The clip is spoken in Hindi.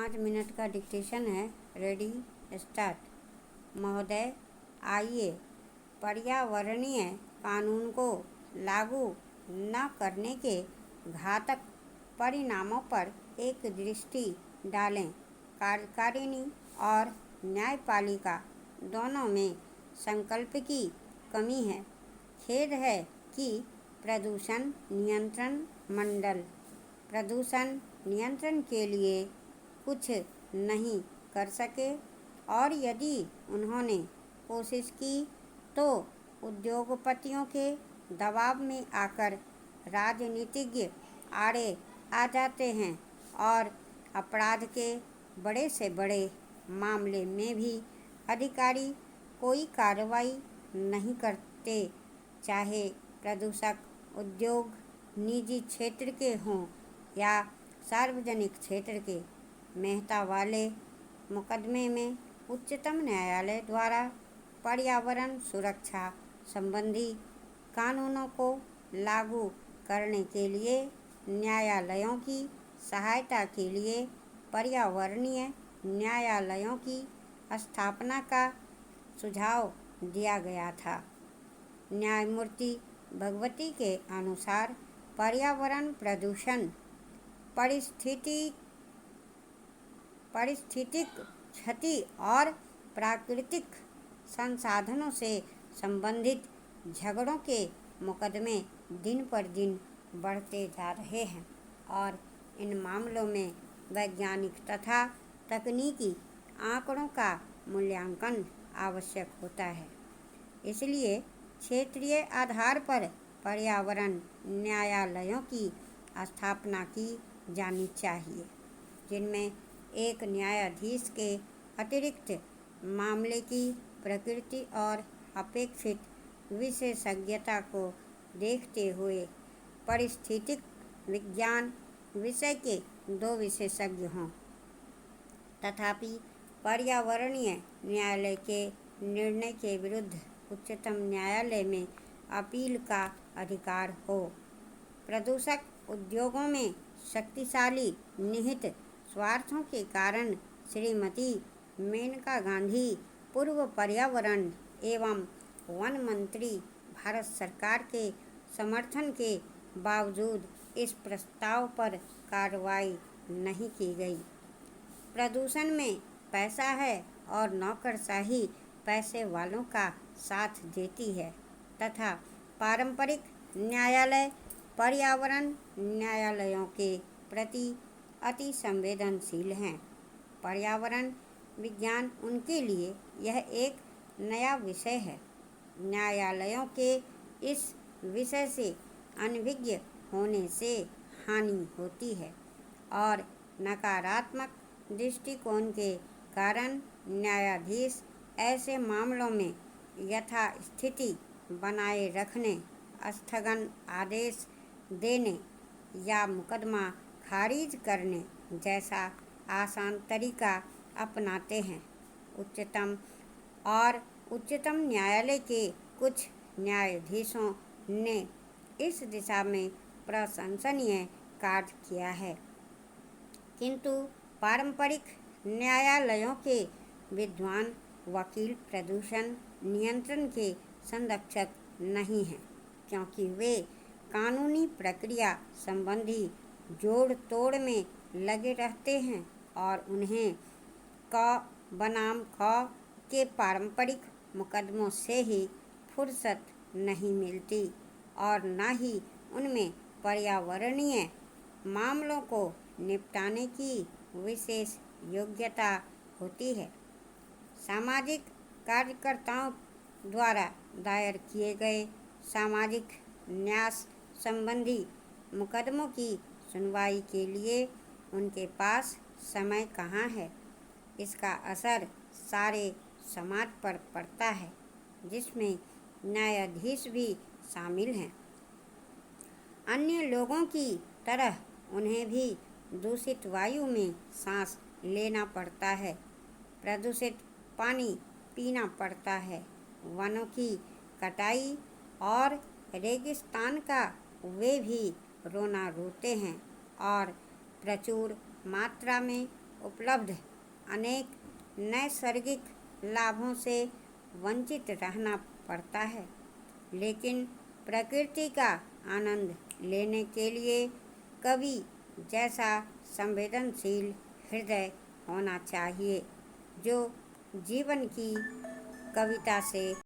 5 मिनट का डिक्टेशन है। Ready, start. महोदय, आइए पर्यावरणीय कानून को लागू न करने के घातक परिणामों पर एक दृष्टि डालें। कार्यकारिणी और न्यायपालिका दोनों में संकल्प की कमी है। खेद है कि प्रदूषण नियंत्रण मंडल प्रदूषण नियंत्रण के लिए कुछ नहीं कर सके, और यदि उन्होंने कोशिश की तो उद्योगपतियों के दबाव में आकर राजनीतिज्ञ आड़े आ जाते हैं और अपराध के बड़े से बड़े मामले में भी अधिकारी कोई कार्रवाई नहीं करते, चाहे प्रदूषक उद्योग निजी क्षेत्र के हों या सार्वजनिक क्षेत्र के। मेहता वाले मुकदमे में उच्चतम न्यायालय द्वारा पर्यावरण सुरक्षा संबंधी कानूनों को लागू करने के लिए न्यायालयों की सहायता के लिए पर्यावरणीय न्यायालयों की स्थापना का सुझाव दिया गया था। न्यायमूर्ति भगवती के अनुसार पर्यावरण प्रदूषण पारिस्थितिक क्षति और प्राकृतिक संसाधनों से संबंधित झगड़ों के मुकदमे दिन पर दिन बढ़ते जा रहे हैं और इन मामलों में वैज्ञानिक तथा तकनीकी आंकड़ों का मूल्यांकन आवश्यक होता है। इसलिए क्षेत्रीय आधार पर पर्यावरण न्यायालयों की स्थापना की जानी चाहिए, जिनमें एक न्यायाधीश के अतिरिक्त मामले की प्रकृति और अपेक्षित विशेषज्ञता को देखते हुए पारिस्थितिक विज्ञान विषय के 2 विशेषज्ञ हों। तथापि पर्यावरणीय न्यायालय के निर्णय के विरुद्ध उच्चतम न्यायालय में अपील का अधिकार हो। प्रदूषक उद्योगों में शक्तिशाली निहित स्वार्थों के कारण श्रीमती मेनका गांधी, पूर्व पर्यावरण एवं वन मंत्री, भारत सरकार के समर्थन के बावजूद इस प्रस्ताव पर कार्रवाई नहीं की गई। प्रदूषण में पैसा है और नौकरशाही पैसे वालों का साथ देती है तथा पारंपरिक न्यायालय पर्यावरण न्यायालयों के प्रति अति संवेदनशील हैं। पर्यावरण विज्ञान उनके लिए यह एक नया विषय है। न्यायालयों के इस विषय से अनभिज्ञ होने से हानि होती है और नकारात्मक दृष्टिकोण के कारण न्यायाधीश ऐसे मामलों में यथास्थिति बनाए रखने, स्थगन आदेश देने या मुकदमा खारिज करने जैसा आसान तरीका अपनाते हैं। उच्चतम न्यायालय के कुछ न्यायाधीशों ने इस दिशा में प्रशंसनीय कार्य किया है, किंतु पारंपरिक न्यायालयों के विद्वान वकील प्रदूषण नियंत्रण के संरक्षक नहीं हैं, क्योंकि वे कानूनी प्रक्रिया संबंधी जोड़ तोड़ में लगे रहते हैं और उन्हें क बनाम ख के पारंपरिक मुकदमों से ही फुर्सत नहीं मिलती और न ही उनमें पर्यावरणीय मामलों को निपटाने की विशेष योग्यता होती है। सामाजिक कार्यकर्ताओं द्वारा दायर किए गए सामाजिक न्याय संबंधी मुकदमों की सुनवाई के लिए उनके पास समय कहाँ है। इसका असर सारे समाज पर पड़ता है, जिसमें न्यायाधीश भी शामिल हैं। अन्य लोगों की तरह उन्हें भी दूषित वायु में सांस लेना पड़ता है, प्रदूषित पानी पीना पड़ता है, वनों की कटाई और रेगिस्तान का वे भी रोना रोते हैं और प्रचुर मात्रा में उपलब्ध अनेक नैसर्गिक लाभों से वंचित रहना पड़ता है। लेकिन प्रकृति का आनंद लेने के लिए कवि जैसा संवेदनशील हृदय होना चाहिए, जो जीवन की कविता से